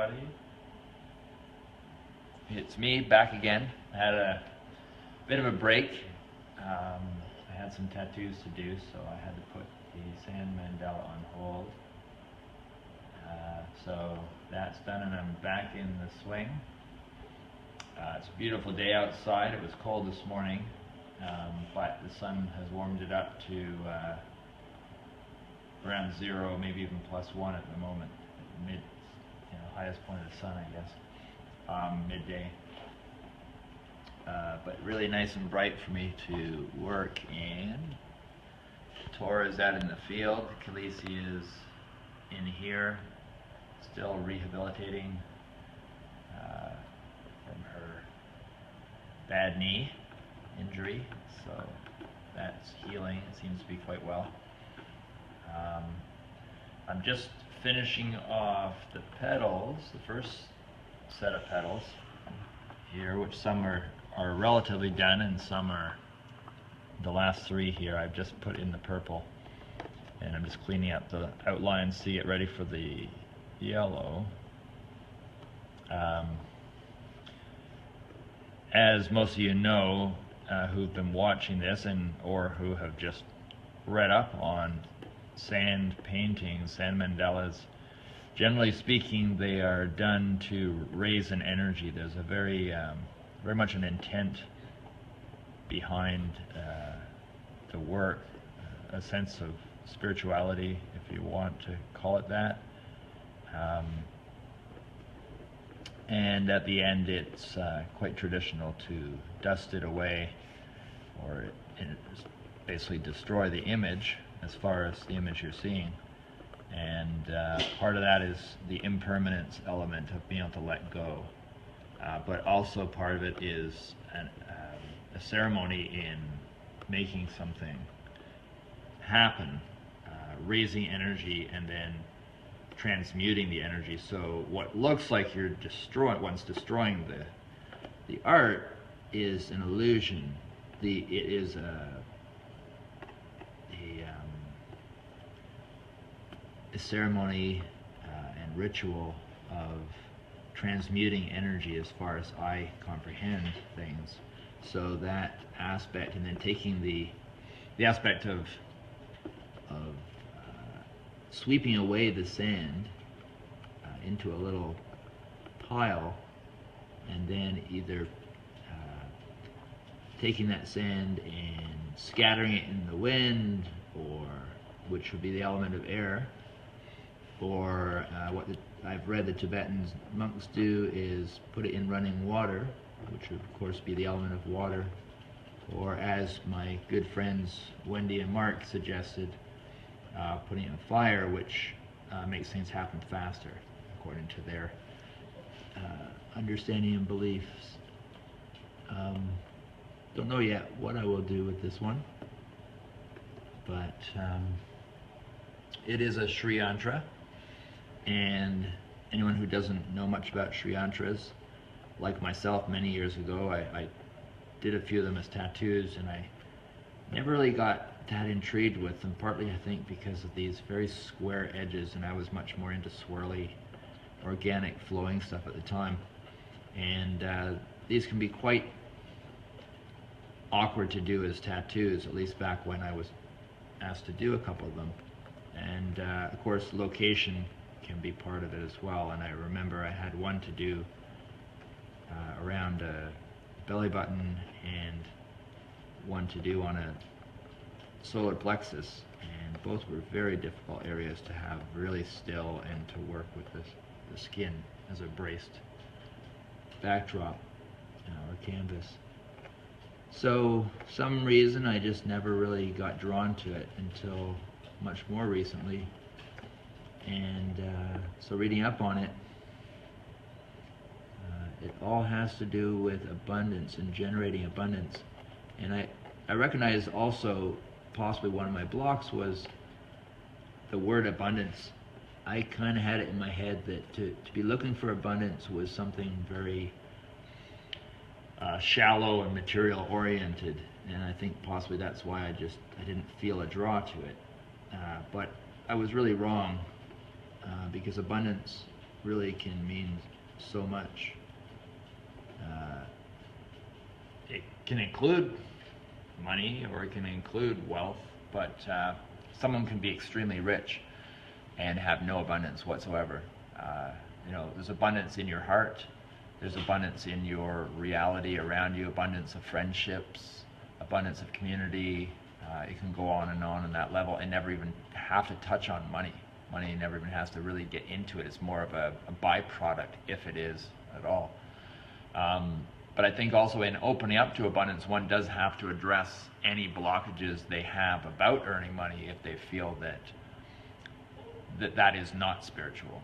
everybody. It's me back again. I had a bit of a break. I had some tattoos to do, so I had to put the sand mandala on hold. So that's done and I'm back in the swing. It's a beautiful day outside. It was cold this morning, but the sun has warmed it up to around 0, maybe even +1 at the moment. Highest point of the sun, I guess, midday. But really nice and bright for me to work in. Tora is out in the field. Khaleesi is in here, still rehabilitating from her bad knee injury. So that's healing. It seems to be quite well. I'm just finishing off the petals, the first set of petals here, which some are relatively done and some are, the last 3 here I've just put in the purple, and I'm just cleaning up the outlines to get ready for the yellow. As most of you know, who've been watching this or who have just read up on sand paintings, sand mandalas, generally speaking, they are done to raise an energy. There's a very much an intent behind the work, a sense of spirituality, if you want to call it that. And at the end, it's quite traditional to dust it away, or basically destroy the image as far as the image you're seeing. And part of that is the impermanence element of being able to let go. But also part of it is a ceremony in making something happen, raising energy and then transmuting the energy. So what looks like you're destroying the art is an illusion. It is a ceremony and ritual of transmuting energy as far as I comprehend things. So that aspect, and then taking the aspect of sweeping away the sand into a little pile, and then either taking that sand and scattering it in the wind, or which would be the element of air, or what I've read the Tibetan monks do is put it in running water, which would of course be the element of water, or as my good friends Wendy and Mark suggested, putting it in fire, which makes things happen faster according to their understanding and beliefs. Don't know yet what I will do with this one, but it is a SriYantra, and anyone who doesn't know much about SriYantras, like myself many years ago, I did a few of them as tattoos, and I never really got that intrigued with them, partly I think because of these very square edges, and I was much more into swirly, organic, flowing stuff at the time. And these can be quite awkward to do as tattoos, at least back when I was asked to do a couple of them. And of course location can be part of it as well, and I remember I had one to do around a belly button and one to do on a solar plexus, and both were very difficult areas to have really still and to work with the skin as a braced backdrop or canvas. So some reason I just never really got drawn to it until much more recently, and so reading up on it, it all has to do with abundance and generating abundance. And I recognize also possibly one of my blocks was the word abundance. I kind of had it in my head that to be looking for abundance was something very shallow and material oriented, and I think possibly that's why I didn't feel a draw to it. But I was really wrong, because abundance really can mean so much. It can include money, or it can include wealth, but someone can be extremely rich and have no abundance whatsoever. You know, there's abundance in your heart, there's abundance in your reality around you, abundance of friendships, abundance of community. It can go on in that level and never even have to touch on money. Money never even has to really get into it. It's more of a byproduct, if it is at all. But I think also in opening up to abundance, one does have to address any blockages they have about earning money if they feel that is not spiritual.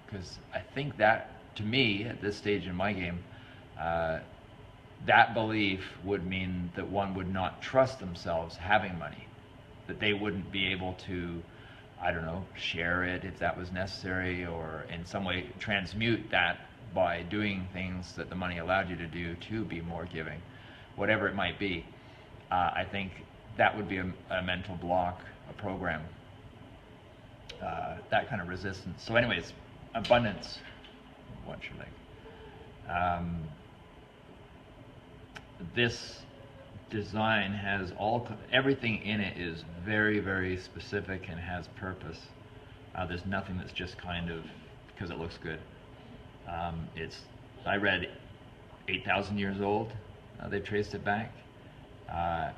Because I think that, to me, at this stage in my game, that belief would mean that one would not trust themselves having money, that they wouldn't be able to, I don't know, share it if that was necessary, or in some way transmute that by doing things that the money allowed you to do to be more giving, whatever it might be. I think that would be a mental block, a program, that kind of resistance. So anyways, abundance, what should I? This design has everything in it is very, very specific and has purpose. There's nothing that's just kind of because it looks good. I read 8,000 years old. They've traced it back,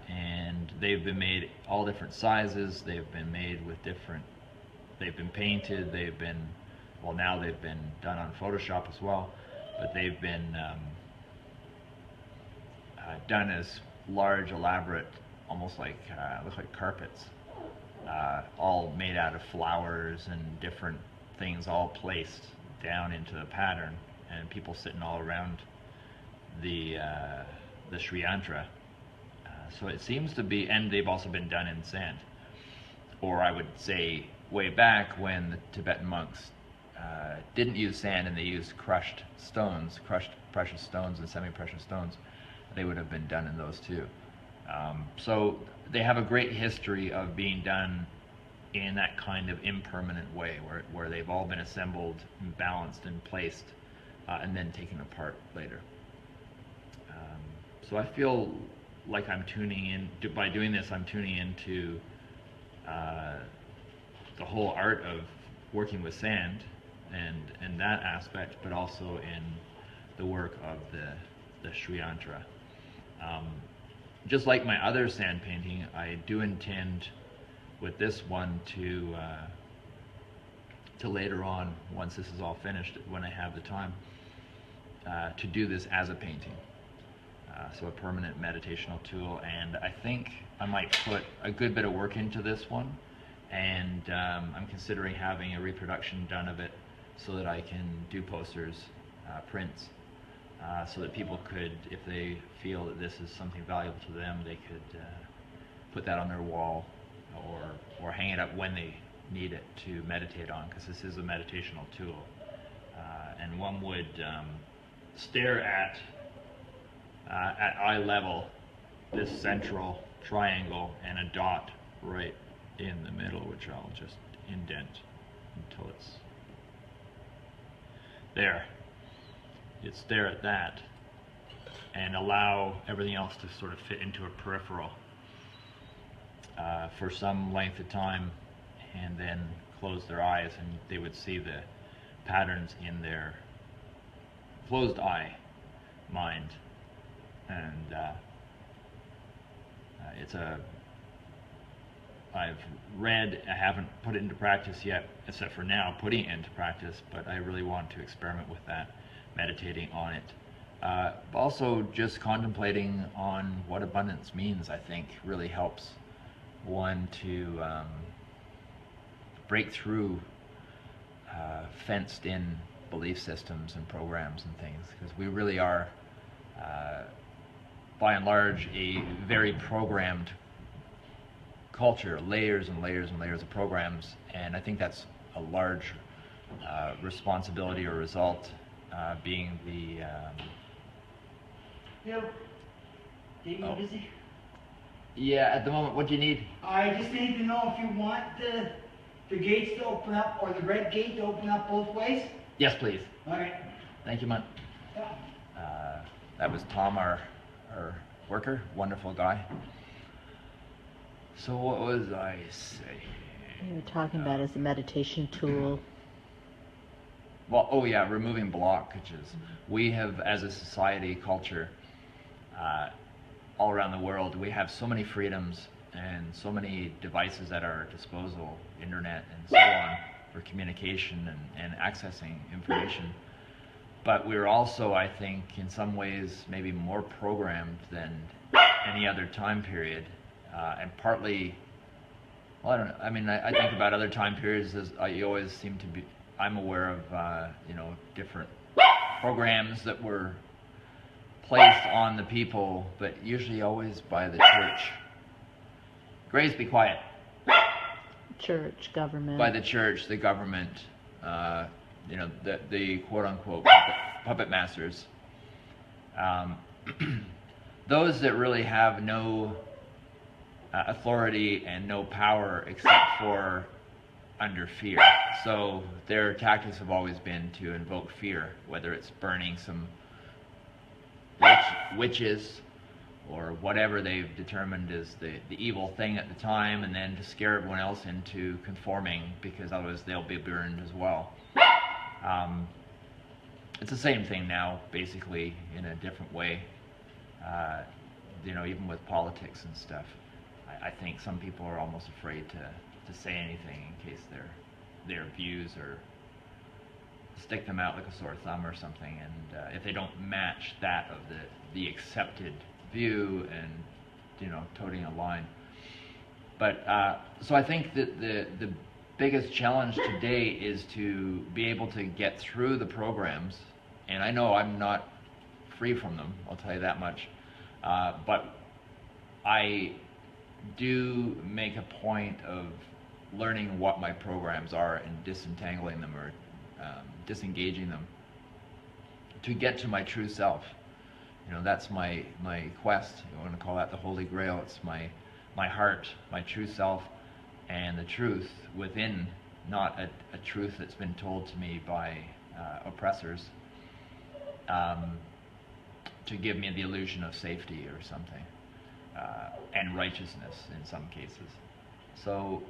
and they've been made all different sizes. They've been made with different. They've been painted. They've been, well, now they've been done on Photoshop as well, but they've been done as large, elaborate, almost like look like carpets, all made out of flowers and different things, all placed down into the pattern, and people sitting all around the SriYantra. So it seems to be, and they've also been done in sand, or I would say way back when the Tibetan monks didn't use sand and they used crushed precious stones and semi-precious stones, they would have been done in those too. So they have a great history of being done in that kind of impermanent way, where they've all been assembled and balanced and placed and then taken apart later. So I feel like I'm tuning in, by doing this, I'm tuning into the whole art of working with sand and that aspect, but also in the work of the SriYantra. Just like my other sand painting, I do intend with this one to later on, once this is all finished, when I have the time, to do this as a painting. So a permanent meditational tool, and I think I might put a good bit of work into this one, and I'm considering having a reproduction done of it so that I can do posters, prints, so that people could, if they feel that this is something valuable to them, they could put that on their wall or hang it up when they need it to meditate on, because this is a meditational tool. And one would stare at eye level this central triangle and a dot right in the middle, which I'll just indent until it's there. You'd stare at that and allow everything else to sort of fit into a peripheral for some length of time, and then close their eyes and they would see the patterns in their closed eye mind. And I've read, I haven't put it into practice yet, except for now putting it into practice, but I really want to experiment with that, meditating on it. Also just contemplating on what abundance means, I think really helps one to break through fenced in belief systems and programs and things, because we really are by and large a very programmed culture, layers and layers and layers of programs, and I think that's a large responsibility or result, being the Yo, Dave, you busy? Yeah, at the moment. What do you need? I just need to know if you want the gates to open up, or the red gate to open up both ways. Yes, please. Okay. Thank you, man. That was Tom, our worker, wonderful guy. So what was I saying? You were talking about as a meditation tool. Well, oh yeah, removing blockages. We have, as a society, culture, all around the world, we have so many freedoms and so many devices at our disposal, internet and so on, for communication and accessing information. But we're also, I think, in some ways, maybe more programmed than any other time period. And partly, well, I don't know. I mean, I think about other time periods as you always seem to be. I'm aware of, different programs that were placed on the people, but usually always by the church. Grace, be quiet. Church, government. By the church, the government, the quote-unquote puppet masters. Those that really have no authority and no power except for under fear. So their tactics have always been to invoke fear, whether it's burning some witches or whatever they've determined is the evil thing at the time, and then to scare everyone else into conforming, because otherwise they'll be burned as well. It's the same thing now, basically, in a different way. Even with politics and stuff. I think some people are almost afraid to say anything in case their views are stick them out like a sore thumb or something, and if they don't match that of the accepted view and toting a line. But so I think that the biggest challenge today is to be able to get through the programs, and I know I'm not free from them, I'll tell you that much, but I do make a point of learning what my programs are and disentangling them or disengaging them to get to my true self. That's my quest. You want to call that the Holy Grail. It's my heart, my true self, and the truth within, not a truth that's been told to me by oppressors to give me the illusion of safety or something, and righteousness in some cases. So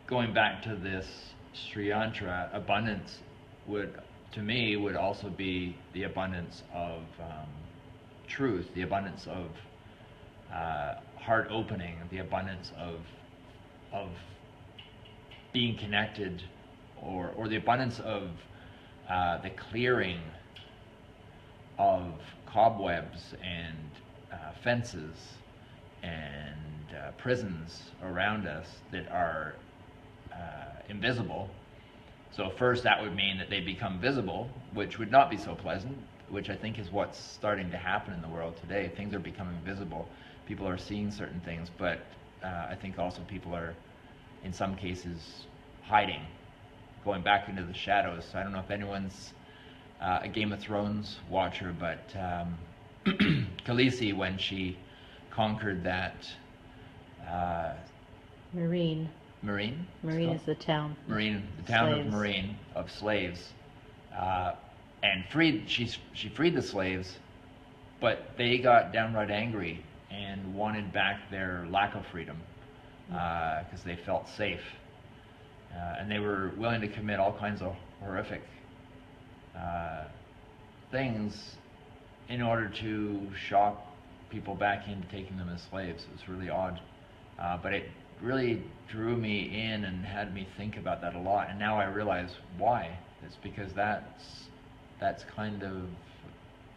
going back to this SriYantra, abundance to me would also be the abundance of truth, the abundance of heart opening, the abundance of being connected, or the abundance of the clearing of cobwebs and fences and prisons around us that are invisible. So first that would mean that they become visible, which would not be so pleasant, which I think is what's starting to happen in the world today. Things are becoming visible. People are seeing certain things, but I think also people are, in some cases, hiding, going back into the shadows. So I don't know if anyone's a Game of Thrones watcher, but Khaleesi, when she conquered that Marine is the town. The town of Marine, of slaves, and she freed the slaves, but they got downright angry and wanted back their lack of freedom because they felt safe, and they were willing to commit all kinds of horrific things in order to shock people back into taking them as slaves. It was really odd, but it really drew me in and had me think about that a lot, and now I realize why. It's because that's kind of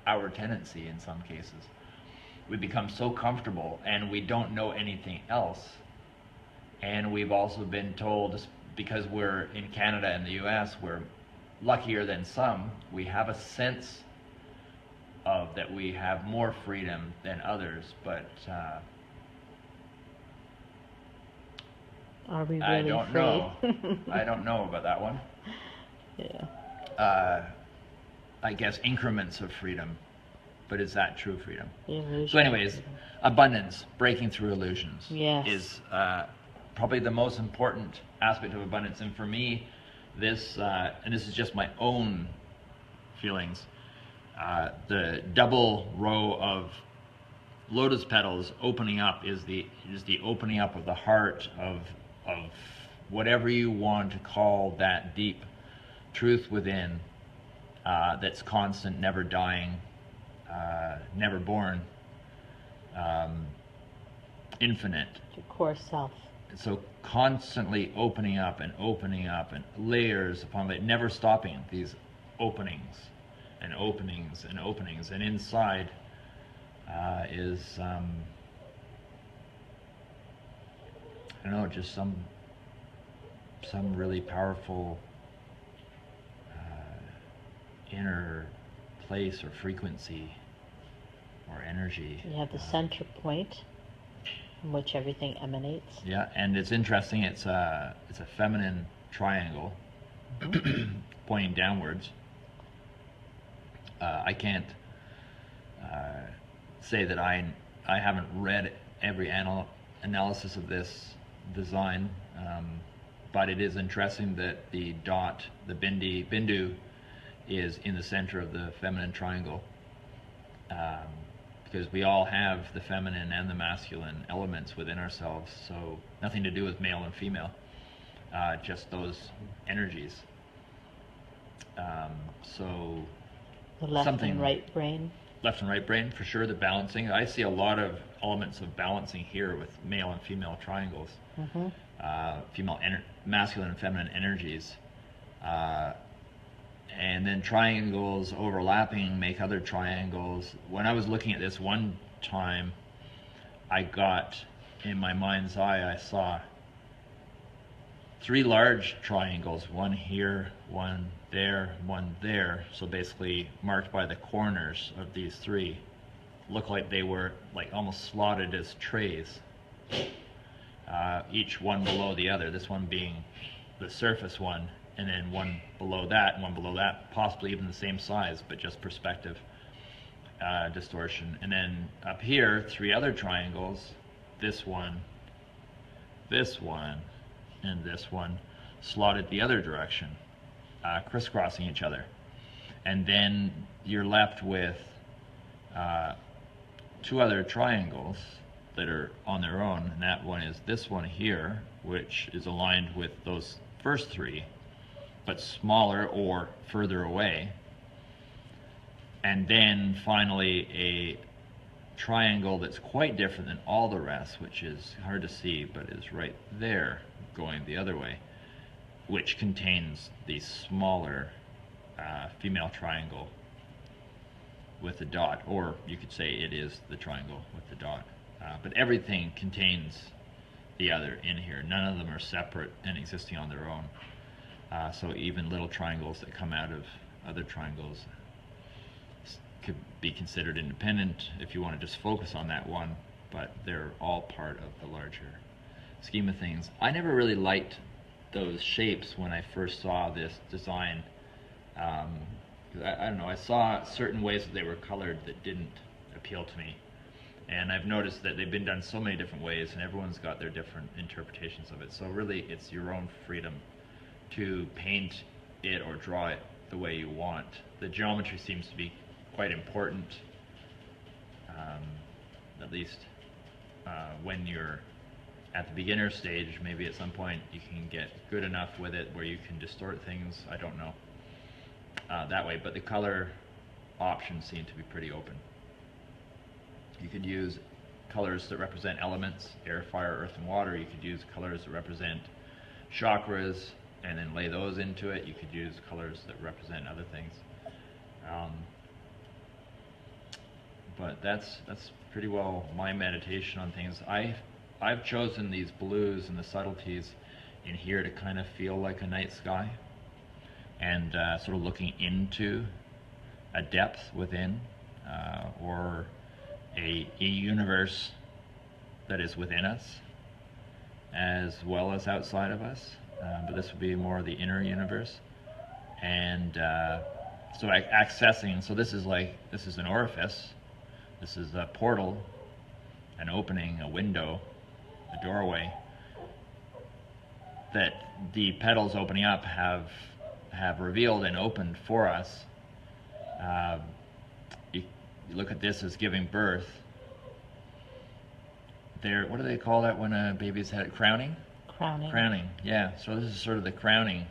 our tendency in some cases. We become so comfortable and we don't know anything else, and we've also been told, because we're in Canada and the US, we're luckier than some, we have a sense of that we have more freedom than others, but are we really I don't free? know. I don't know about that one. Yeah. I guess increments of freedom, but is that true freedom? Illusion. So anyways, abundance, breaking through illusions, Yes. is probably the most important aspect of abundance. And for me, this, and this is just my own feelings, the double row of lotus petals opening up is the opening up of the heart of whatever you want to call that deep truth within, that's constant, never dying, never born, infinite. Your core self. So constantly opening up and layers upon layers, never stopping these openings and openings and openings, and inside is I don't know, just some really powerful inner place or frequency or energy. You have the center point from which everything emanates. Yeah, and it's interesting. It's a feminine triangle pointing downwards. I can't say that I haven't read every analysis of this design, but it is interesting that the dot, the bindu, is in the center of the feminine triangle, because we all have the feminine and the masculine elements within ourselves, so nothing to do with male and female, just those energies. So The left and right brain. Left and right brain, for sure. The balancing. I see a lot of elements of balancing here with male and female triangles, masculine and feminine energies, and then triangles overlapping make other triangles. When I was looking at this one time, I got, in my mind's eye, I saw 3 large triangles, one here, one there, so basically marked by the corners of these 3. Look like they were like almost slotted as trays, each one below the other, this one being the surface one, and then one below that, and one below that, possibly even the same size, but just perspective distortion. And then up here, 3 other triangles, this one, and this one, slotted the other direction, crisscrossing each other. And then you're left with 2 other triangles that are on their own, and that one is this one here, which is aligned with those first 3, but smaller or further away. And then finally a triangle that's quite different than all the rest, which is hard to see, but is right there going the other way, which contains the smaller female triangle with the dot, or you could say it is the triangle with the dot. But everything contains the other in here. None of them are separate and existing on their own. So even little triangles that come out of other triangles could be considered independent if you want to just focus on that one, but they're all part of the larger scheme of things. I never really liked those shapes when I first saw this design. I don't know, I saw certain ways that they were colored that didn't appeal to me. And I've noticed that they've been done so many different ways, and everyone's got their different interpretations of it. So really, it's your own freedom to paint it or draw it the way you want. The geometry seems to be quite important, at least when you're at the beginner stage. Maybe at some point you can get good enough with it where you can distort things. I don't know that way, but the color options seem to be pretty open. You could use colors that represent elements, air, fire, earth, and water. You could use colors that represent chakras and then lay those into it. You could use colors that represent other things. But that's pretty well my meditation on things. I've chosen these blues and the subtleties in here to kind of feel like a night sky, and sort of looking into a depth within, or a universe that is within us as well as outside of us, but this would be more the inner universe. And so accessing, so this is an orifice, this is a portal, an opening, a window, a doorway, that the petals opening up have revealed and opened for us. You look at this as giving birth. What do they call that when a baby's had it? Crowning? Crowning. Crowning, yeah. So this is sort of the crowning.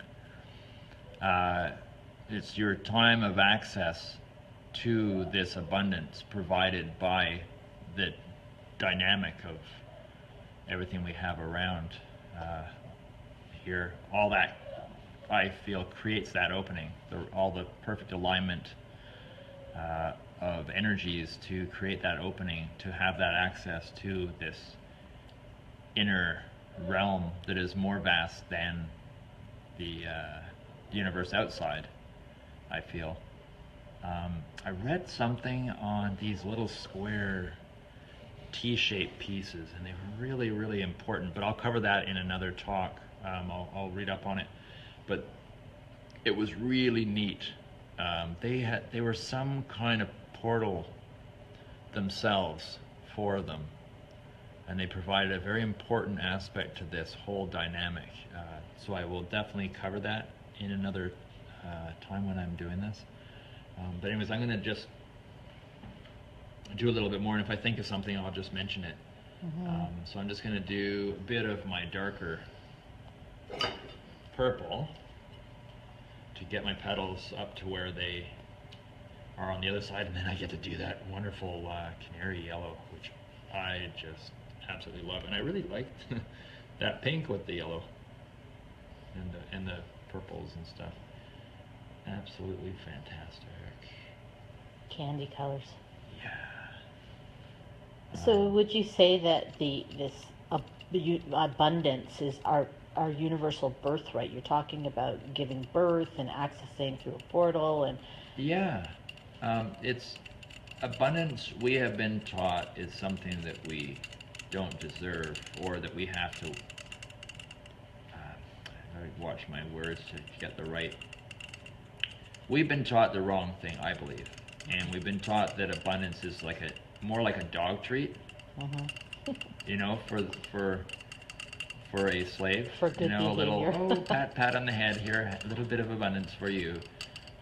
It's your time of access to this abundance provided by the dynamic of everything we have around here. All that, I feel, creates that opening. All the perfect alignment of energies to create that opening, to have that access to this inner realm that is more vast than the universe outside, I feel. I read something on these little square T-shaped pieces, and they're really, really important, but I'll cover that in another talk. I'll read up on it, but it was really neat. They were some kind of portal themselves for them, and they provided a very important aspect to this whole dynamic. So I will definitely cover that in another time when I'm doing this. But anyways, I'm going to just do a little bit more, and if I think of something, I'll just mention it. So I'm just going to do a bit of my darker purple to get my petals up to where they are on the other side, and then I get to do that wonderful canary yellow, which I just absolutely love. And I really liked that pink with the yellow and the purples and stuff. Absolutely fantastic. Candy colors. Yeah. So would you say that this abundance is our universal birthright? You're talking about giving birth and accessing through a portal, and yeah, it's abundance. We have been taught is something that we don't deserve, or that we have to. I watch my words to get the right. We've been taught the wrong thing, I believe, and we've been taught that abundance is more like a dog treat. You know, for a slave. For good a little behavior. pat on the head here, a little bit of abundance for you.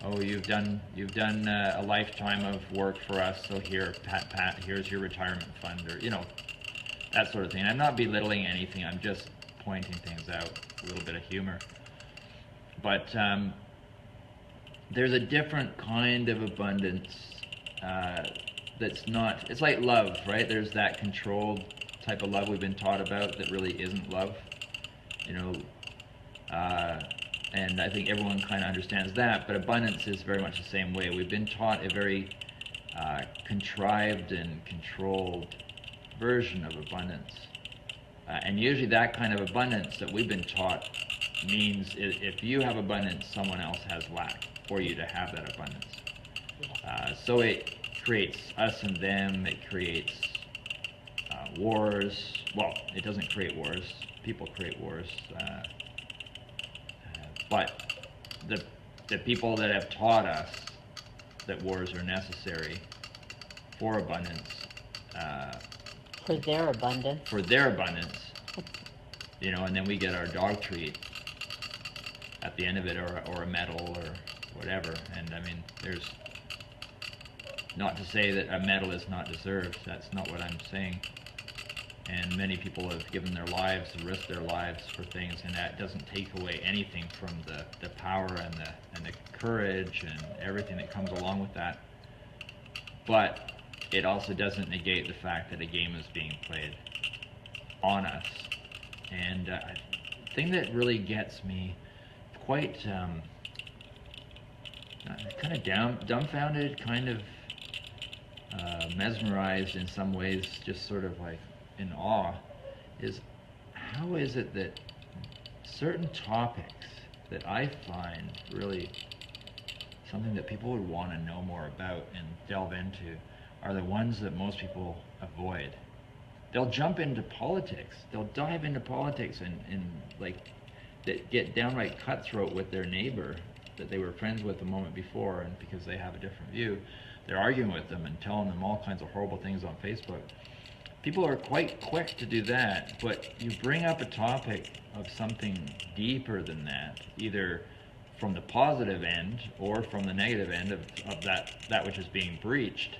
Oh, you've done a lifetime of work for us, so here, pat, here's your retirement fund, or that sort of thing. I'm not belittling anything. I'm just pointing things out, a little bit of humor. But there's a different kind of abundance that's not. It's like love, right? There's that controlled type of love we've been taught about that really isn't love, and I think everyone kind of understands that, but abundance is very much the same way. We've been taught a very contrived and controlled version of abundance, and usually that kind of abundance that we've been taught means if you have abundance, someone else has lack for you to have that abundance. So it creates us and them, it creates wars. Well, it doesn't create wars. People create wars. But the people that have taught us that wars are necessary for abundance. For their abundance. For their abundance. And then we get our dog treat at the end of it, or a medal, or whatever. And I mean, there's not to say that a medal is not deserved. That's not what I'm saying. And many people have given their lives, risked their lives for things, and that doesn't take away anything from the power and the courage and everything that comes along with that. But it also doesn't negate the fact that a game is being played on us. And the thing that really gets me quite kind of dumbfounded, kind of mesmerized in some ways, just sort of like in awe, is how is it that certain topics that I find really something that people would want to know more about and delve into are the ones that most people avoid. They'll jump into politics, they'll dive into politics and like that get downright cutthroat with their neighbor that they were friends with the moment before, and because they have a different view, they're arguing with them and telling them all kinds of horrible things on Facebook. people are quite quick to do that, but you bring up a topic of something deeper than that, either from the positive end or from the negative end of that which is being breached.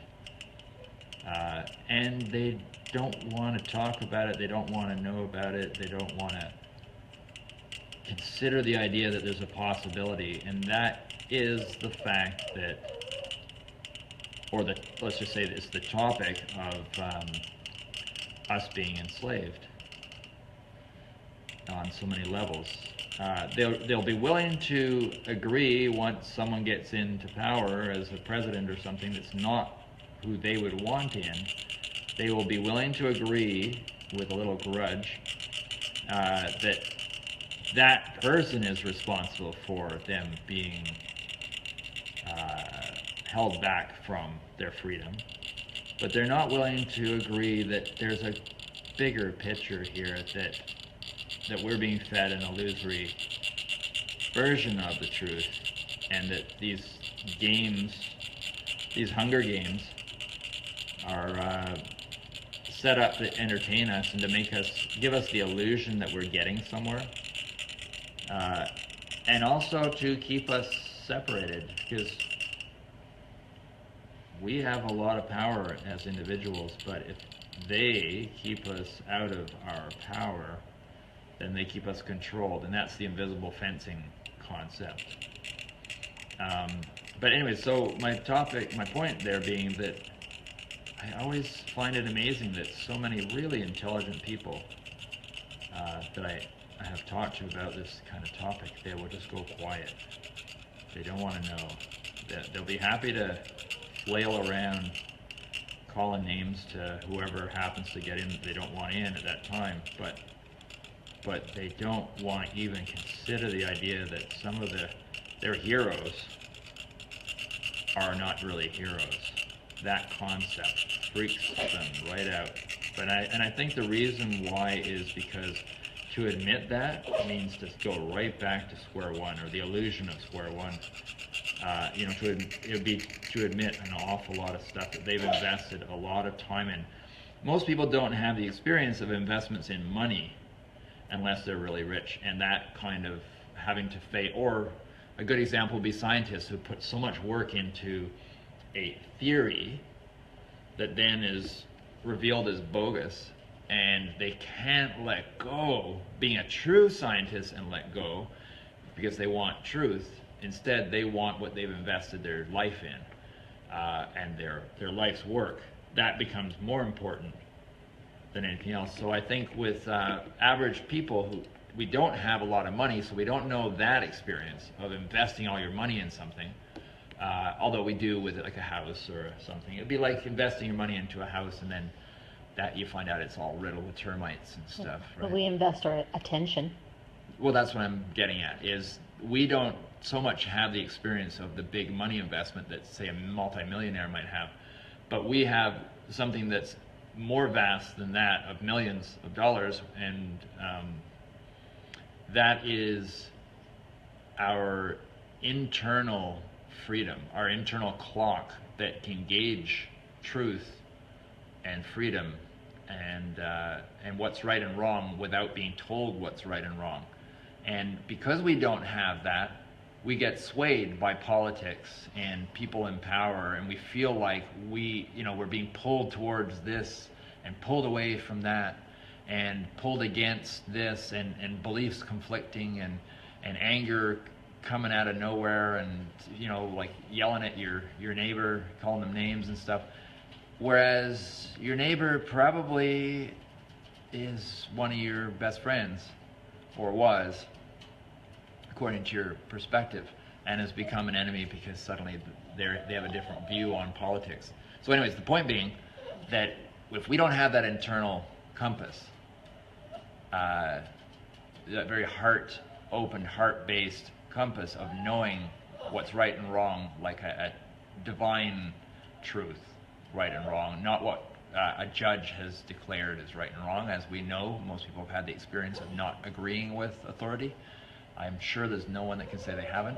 And they don't want to talk about it, they don't want to know about it, they don't want to consider the idea that there's a possibility, and that is the fact that, or let's just say it's the topic of us being enslaved on so many levels. They'll be willing to agree once someone gets into power as a president or something that's not who they would want in. They will be willing to agree with a little grudge that that person is responsible for them being held back from their freedom. But they're not willing to agree that there's a bigger picture here, that we're being fed an illusory version of the truth, and that these games, these Hunger Games, are set up to entertain us and to give us the illusion that we're getting somewhere, and also to keep us separated, because we have a lot of power as individuals, but if they keep us out of our power, then they keep us controlled, and that's the invisible fencing concept. But anyway, so my point there being that I always find it amazing that so many really intelligent people that I have talked to about this kind of topic, they will just go quiet. They don't want to know. They'll be happy to flail around calling names to whoever happens to get in that they don't want in at that time, but they don't want to even consider the idea that some of their heroes are not really heroes. That concept freaks them right out. And I think the reason why is because to admit that means to go right back to square one, or the illusion of square one. It would be to admit an awful lot of stuff that they've invested a lot of time in. Most people don't have the experience of investments in money unless they're really rich, and that kind of having to face, or a good example would be scientists who put so much work into a theory that then is revealed as bogus, and they can't let go being a true scientist and let go because they want truth. Instead, they want what they've invested their life in, and their life's work. That becomes more important than anything else. So I think with average people we don't have a lot of money, so we don't know that experience of investing all your money in something. Although we do with it, like a house or something. It'd be like investing your money into a house, and then that you find out it's all riddled with termites and stuff. Right? But we invest our attention. Well, that's what I'm getting at, is we don't so much have the experience of the big money investment that, say, a multimillionaire might have, but we have something that's more vast than that, of millions of dollars, and that is our internal freedom, our internal clock that can gauge truth and freedom and what's right and wrong without being told what's right and wrong. And because we don't have that, we get swayed by politics and people in power, and we feel like we're being pulled towards this and pulled away from that, and pulled against this, and beliefs conflicting, and anger coming out of nowhere, and like yelling at your neighbor, calling them names and stuff. Whereas your neighbor probably is one of your best friends, or was, according to your perspective, and has become an enemy because suddenly they have a different view on politics. So anyways, the point being that if we don't have that internal compass, that very open, heart-based compass of knowing what's right and wrong, like a divine truth, right and wrong, not what a judge has declared as right and wrong. As we know, most people have had the experience of not agreeing with authority. I'm sure there's no one that can say they haven't.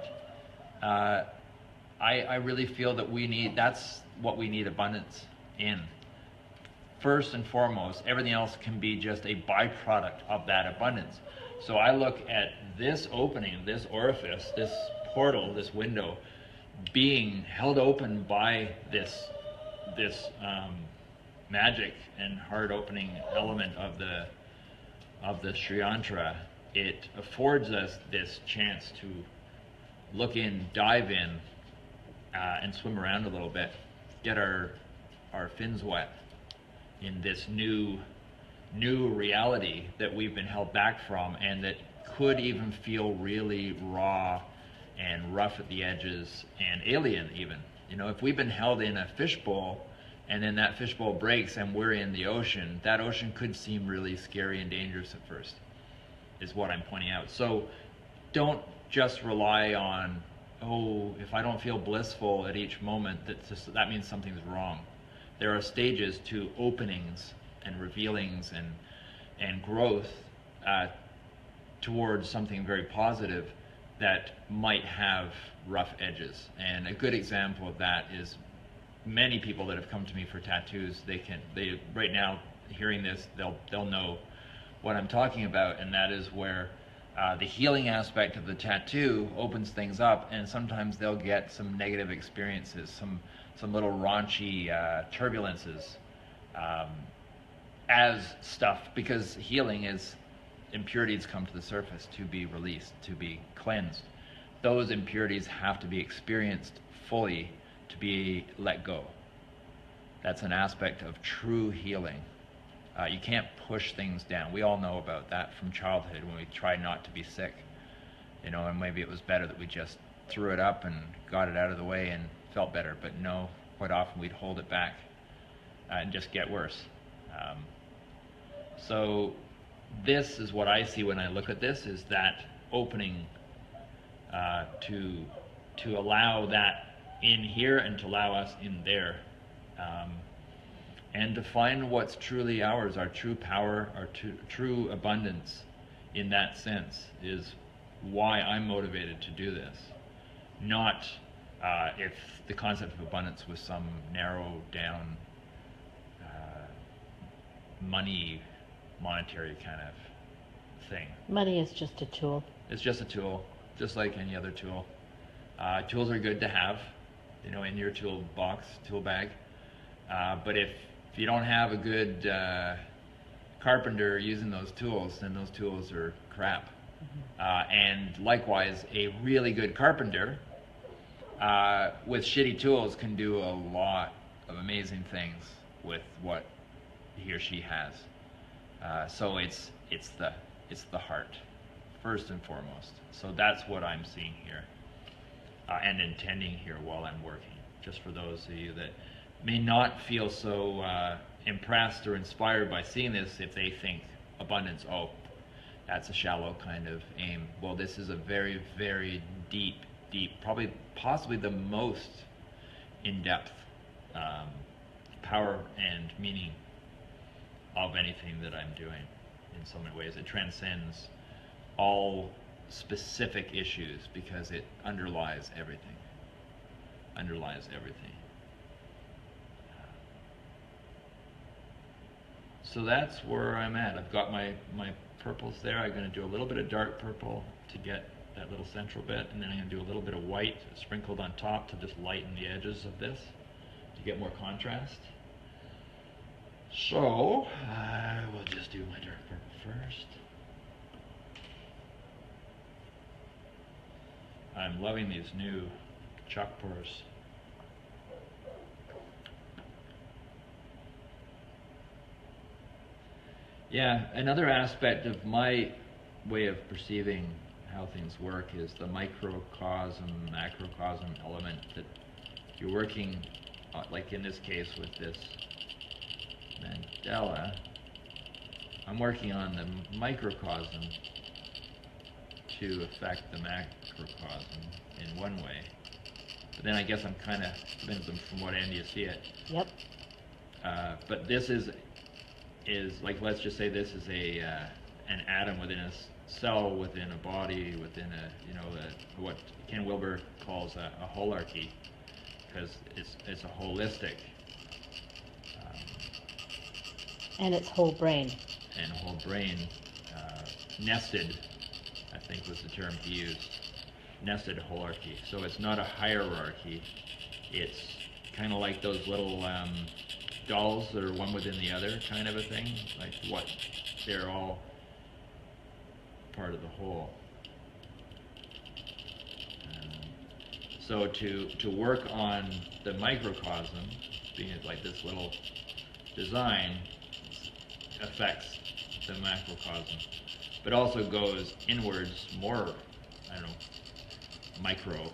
I really feel that that's what we need abundance in. first and foremost. Everything else can be just a byproduct of that abundance. So I look at this opening, this orifice, this portal, this window, being held open by this magic and heart-opening element of the SriYantra. It affords us this chance to look in, dive in, and swim around a little bit, get our fins wet in this new reality that we've been held back from, and that could even feel really raw and rough at the edges and alien even. You know, if we've been held in a fishbowl and then that fishbowl breaks and we're in the ocean, that ocean could seem really scary and dangerous at first, is what I'm pointing out. So don't just rely on, oh, if I don't feel blissful at each moment, that means something's wrong. There are stages to openings and revealings and growth towards something very positive that might have rough edges. And a good example of that is many people that have come to me for tattoos, they right now hearing this, they'll know what I'm talking about, and that is where the healing aspect of the tattoo opens things up, and sometimes they'll get some negative experiences, some little raunchy turbulences as stuff, because healing is impurities come to the surface to be released, to be cleansed. Those impurities have to be experienced fully to be let go. That's an aspect of true healing. You can't push things down. We all know about that from childhood when we try not to be sick. You know, and maybe it was better that we just threw it up and got it out of the way and felt better. But no, quite often we'd hold it back and just get worse. So this is what I see when I look at this, is that opening to allow that in here and to allow us in there. And to find what's truly ours, our true power, our true abundance in that sense, is why I'm motivated to do this. Not if the concept of abundance was some narrow down monetary kind of thing. Money is just a tool. It's just a tool, just like any other tool. Tools are good to have, you know, in your tool box, tool bag. But if you don't have a good carpenter using those tools, then those tools are crap. And likewise, a really good carpenter with shitty tools can do a lot of amazing things with what he or she has. So it's the heart, first and foremost. So that's what I'm seeing here and intending here while I'm working. Just for those of you that may not feel so impressed or inspired by seeing this, if they think abundance, oh, that's a shallow kind of aim. Well, this is a very, very deep, possibly the most in-depth power and meaning of anything that I'm doing in so many ways. It transcends all specific issues because it underlies everything. So that's where I'm at. I've got my purples there. I'm going to do a little bit of dark purple to get that little central bit, and then I'm going to do a little bit of white sprinkled on top to just lighten the edges of this to get more contrast. So we'll just do my dark purple first. I'm loving these new chalk pours. Yeah, another aspect of my way of perceiving how things work is the microcosm, macrocosm element that you're working, like in this case with this mandala, I'm working on the microcosm to affect the macrocosm in one way. But then I guess I'm kind of, depends on from what end you see it. Yep. But this is like, let's just say this is an atom within a cell, within a body, within a, you know, what Ken Wilber calls a holarchy, because it's a holistic And its whole brain. And whole brain, nested, I think was the term he used, nested holarchy. So it's not a hierarchy, it's kind of like those little dolls that are one within the other kind of a thing, like what, they're all part of the whole. So to work on the microcosm, being like this little design, affects the macrocosm, but also goes inwards more, I don't know, micro,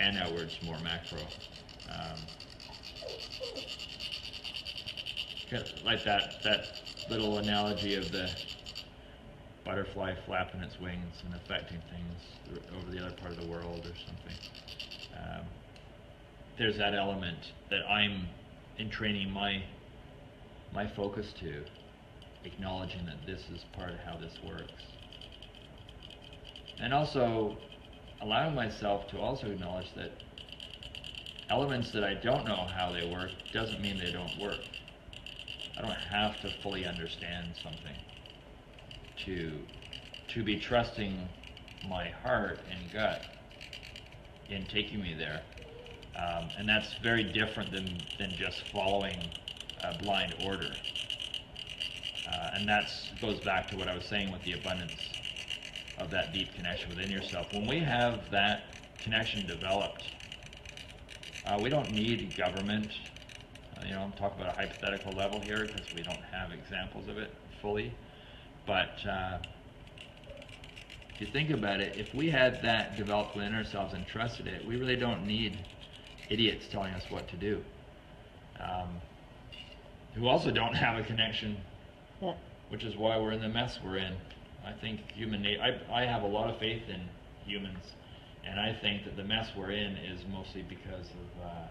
and outwards more macro. Like that little analogy of the butterfly flapping its wings and affecting things over the other part of the world or something. There's that element that I'm entraining my focus to, acknowledging that this is part of how this works. And also allowing myself to also acknowledge that elements that I don't know how they work doesn't mean they don't work. I don't have to fully understand something to be trusting my heart and gut in taking me there. And that's very different than just following a blind order. And that goes back to what I was saying with the abundance of that deep connection within yourself. When we have that connection developed, we don't need government. I'm talking about a hypothetical level here because we don't have examples of it fully. But if you think about it, if we had that developed within ourselves and trusted it, we really don't need idiots telling us what to do, who also don't have a connection, Yeah. which is why we're in the mess we're in. I think I have a lot of faith in humans, and I think that the mess we're in is mostly because of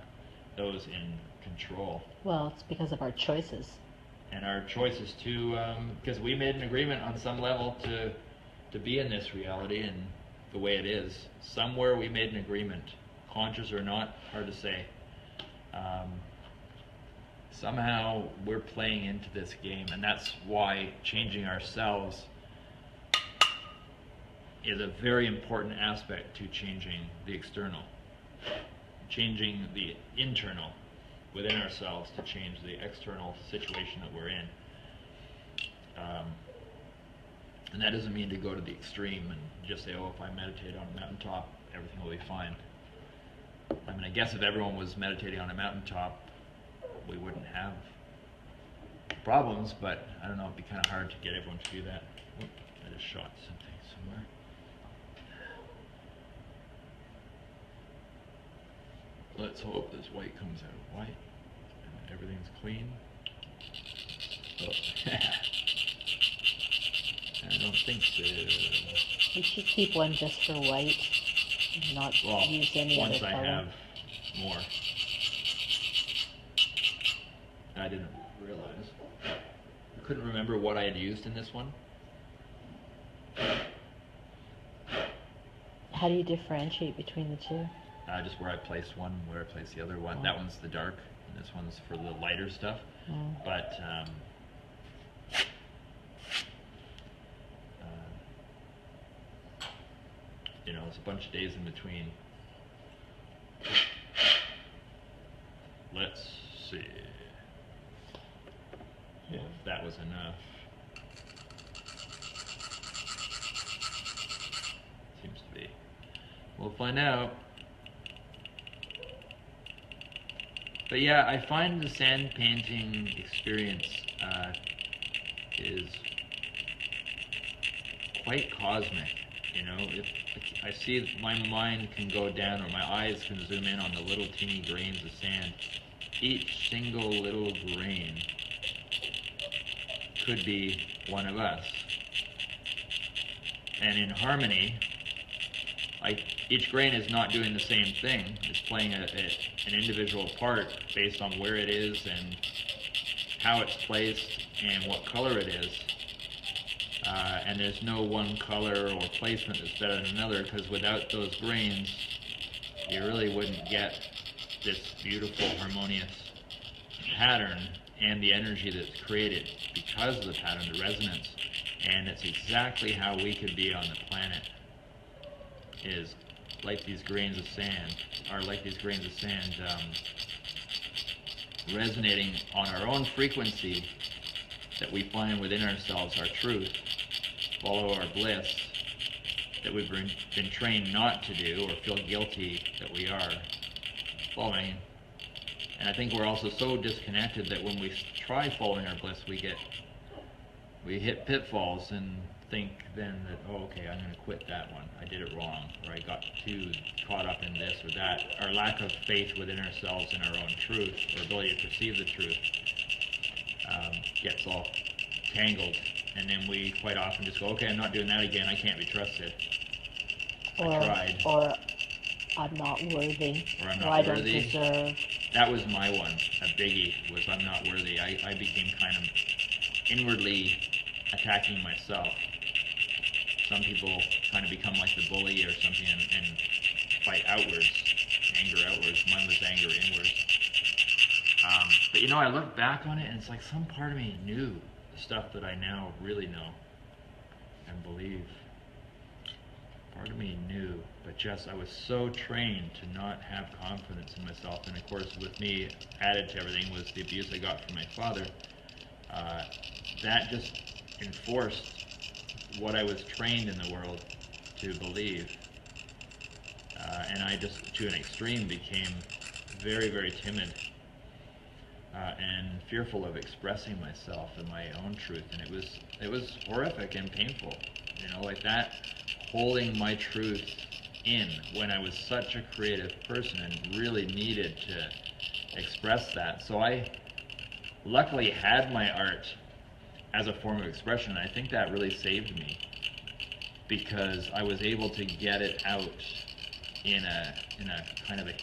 those in control. Well, it's because of our choices. And our choices to, because we made an agreement on some level to be in this reality and the way it is. Somewhere we made an agreement, conscious or not, hard to say. Somehow we're playing into this game, and that's why changing ourselves is a very important aspect to changing the external, changing the internal within ourselves to change the external situation that we're in. And that doesn't mean to go to the extreme and just say, oh, if I meditate on a mountaintop, everything will be fine. I mean, I guess if everyone was meditating on a mountaintop, we wouldn't have problems, but I don't know, it'd be kind of hard to get everyone to do that. Oop, I just shot something somewhere. Let's hope this white comes out white and everything's clean. Oh. I don't think so. We should keep one just for white and not use any other once I color. have more. I didn't realize. I couldn't remember what I had used in this one. How do you differentiate between the two? Just where I place one, where I place the other one. That one's the dark, and this one's for the lighter stuff. But there's a bunch of days in between. Let's see if that was enough. Seems to be. We'll find out. But yeah, I find the sand painting experience is quite cosmic. If I see that my mind can go down, or my eyes can zoom in on the little teeny grains of sand. Each single little grain could be one of us. And in harmony, each grain is not doing the same thing. It's playing an individual part based on where it is and how it's placed and what color it is. And there's no one color or placement that's better than another, because without those grains, you really wouldn't get this beautiful, harmonious pattern and the energy that's created because of the pattern, the resonance. And it's exactly how we could be on the planet, is like these grains of sand, resonating on our own frequency that we find within ourselves, our truth, follow our bliss, that we've been trained not to do or feel guilty that we are following. And I think we're also so disconnected that when we try following our bliss, we hit pitfalls and think then that, oh, okay, I'm going to quit that one. I did it wrong, or I got too caught up in this or that. Our lack of faith within ourselves and our own truth, or ability to perceive the truth, gets all tangled. And then we quite often just go, okay, I'm not doing that again. I can't be trusted. I tried. Or I'm not worthy. Or I'm or not I worthy. don't deserve. That was my one. A biggie was I'm not worthy. I became kind of inwardly attacking myself. Some people kind of become like the bully or something and fight outwards, anger outwards. Mine was anger inwards. But you know, I look back on it and it's like some part of me knew the stuff that I now really know and believe. Part of me knew, but just I was so trained to not have confidence in myself. And of course, with me, added to everything was the abuse I got from my father. That just enforced what I was trained in the world to believe. And I just, to an extreme, became very, very timid and fearful of expressing myself and my own truth. And it was horrific and painful, you know, like that, holding my truth in when I was such a creative person and really needed to express that. So I luckily had my art as a form of expression. I think that really saved me because I was able to get it out in a kind of a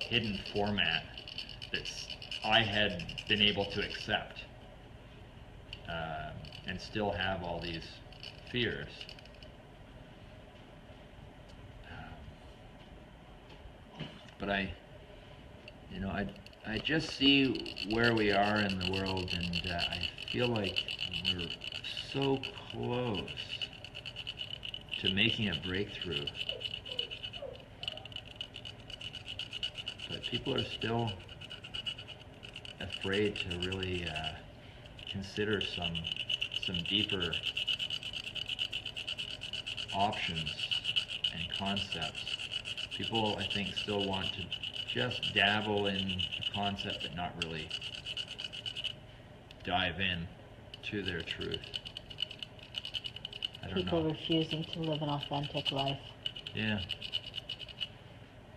hidden format that I had been able to accept and still have all these fears. But I just see where we are in the world, and I feel like we're so close to making a breakthrough. But people are still afraid to really consider some deeper options and concepts. People, I think, still want to just dabble in a concept but not really dive in to their truth. I don't People know. refusing to live an authentic life. Yeah.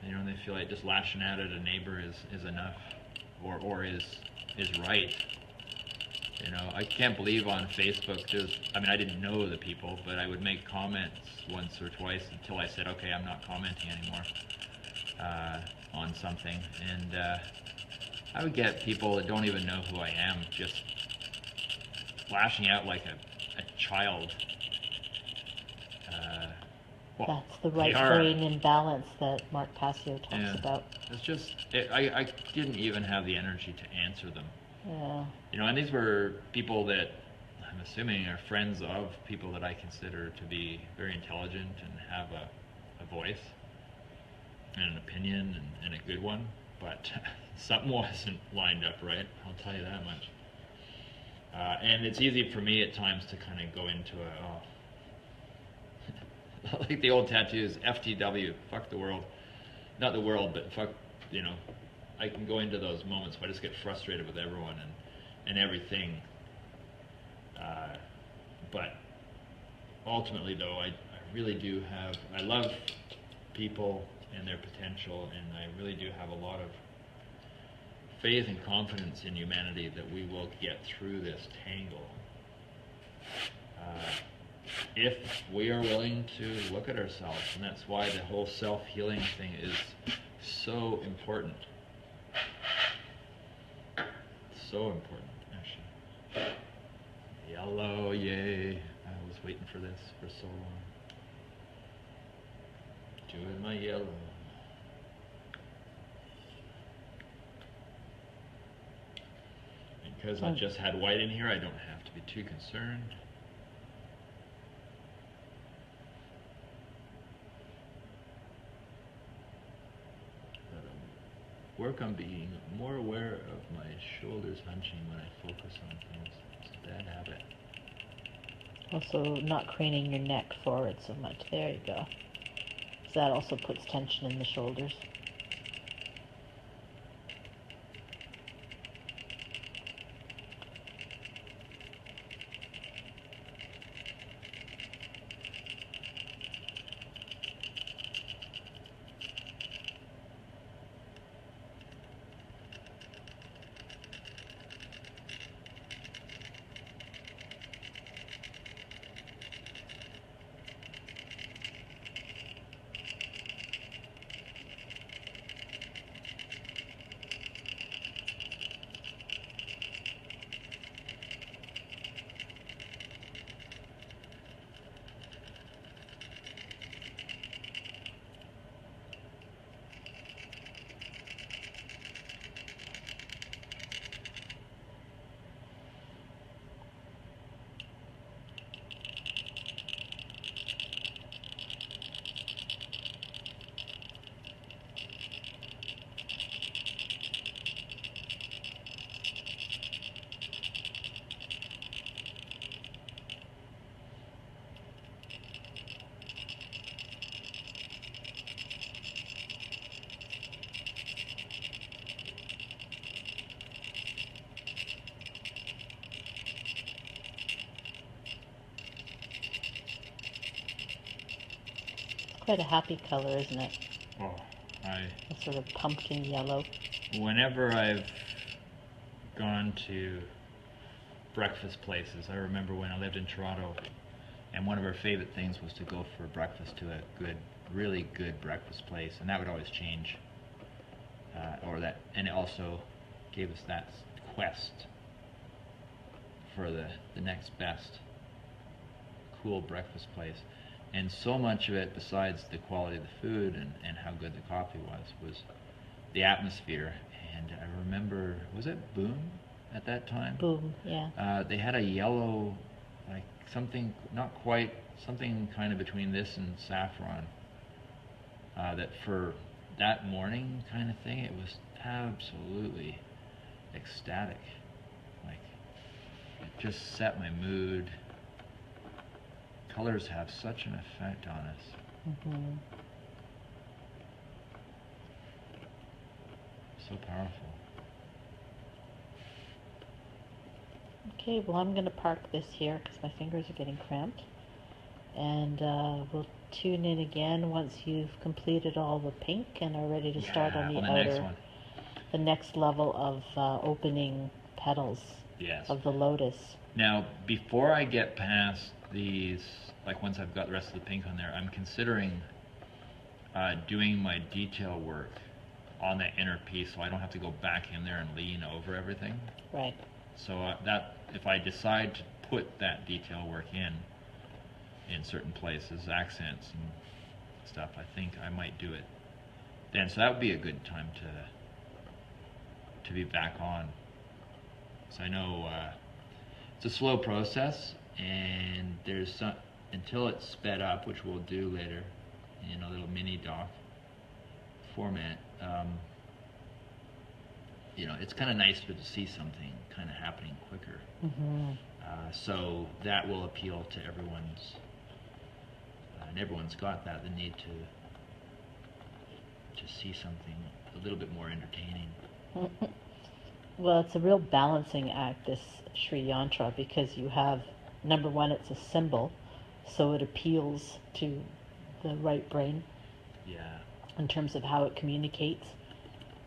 You know, they feel like just lashing out at a neighbor is enough, or is right. You know, I can't believe on Facebook I didn't know the people, but I would make comments once or twice until I said, okay, I'm not commenting anymore on something. And I would get people that don't even know who I am just lashing out like a child. Well, That's the right brain imbalance that Mark Passio talks about. It's just, I didn't even have the energy to answer them. Yeah. You know, and these were people that I'm assuming are friends of people that I consider to be very intelligent and have a voice and an opinion and a good one, but something wasn't lined up right, I'll tell you that much. And it's easy for me at times to kind of go into like the old tattoos, FTW, fuck the world. Not the world, but fuck, you know, I can go into those moments where I just get frustrated with everyone and everything. But ultimately, though, I really do I love people and their potential, and I really do have a lot of faith and confidence in humanity that we will get through this tangle. If we are willing to look at ourselves, and that's why the whole self-healing thing is so important. So important, actually. Yellow, yay. I was waiting for this for so long. Doing my yellow. And because I just had white in here, I don't have to be too concerned. Work on being more aware of my shoulders hunching when I focus on things. It's a bad habit. Also, not craning your neck forward so much. There you go. So that also puts tension in the shoulders. Quite a happy color, isn't it? Oh, A sort of pumpkin yellow. whenever I've gone to breakfast places, I remember when I lived in Toronto, and one of our favorite things was to go for breakfast to a good, really good breakfast place, and that would always change. And it also gave us that quest for the next best cool breakfast place. And so much of it, besides the quality of the food and how good the coffee was the atmosphere. And I remember, was it Boom at that time? Boom, yeah. They had a yellow, like something, not quite, something kind of between this and saffron. That for that morning kind of thing, it was absolutely ecstatic. Like, it just set my mood. Colors have such an effect on us. Mm-hmm. So powerful. Okay, well, I'm going to park this here because my fingers are getting cramped. And we'll tune in again once you've completed all the pink and are ready to start on the outer, next one. the next level of opening petals Yes. of the lotus. Now, before I get past these, like once I've got the rest of the pink on there, I'm considering doing my detail work on that inner piece so I don't have to go back in there and lean over everything. Right. So that if I decide to put that detail work in certain places, accents and stuff, I think I might do it then. So that would be a good time to be back on. So I know it's a slow process, and there's some until it's sped up, which we'll do later in a little mini doc format. You know, it's kind of nice to see something kind of happening quicker. Mm-hmm. So that will appeal to everyone's, and everyone's got that, the need to see something a little bit more entertaining. Well, it's a real balancing act, this SriYantra, because you have, number one, it's a symbol, so it appeals to the right brain. Yeah. In terms of how it communicates.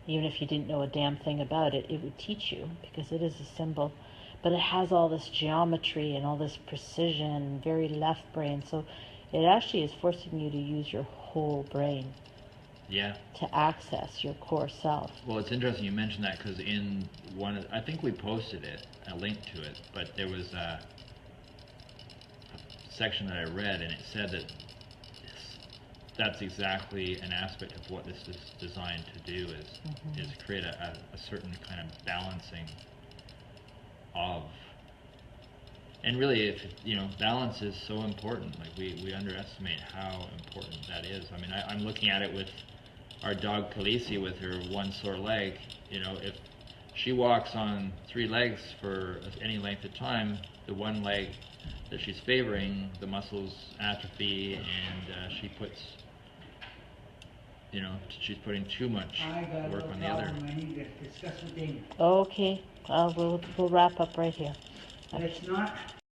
Even if you didn't know a damn thing about it, it would teach you because it is a symbol. But it has all this geometry and all this precision, very left brain. So it actually is forcing you to use your whole brain. Yeah. To access your core self. Well, it's interesting you mentioned that because in one, I think we posted it, a link to it, but there was a section that I read, and it said that that's exactly an aspect of what this is designed to do is create a certain kind of balancing of. And really, if balance is so important. Like we underestimate how important that is. I mean, I'm looking at it with our dog Khaleesi with her one sore leg. If she walks on 3 legs for any length of time, the one leg that she's favoring, the muscles atrophy, and she's putting too much I got a work little on the other. problem I need to discuss with Damon. Okay, we'll wrap up right here. But it's not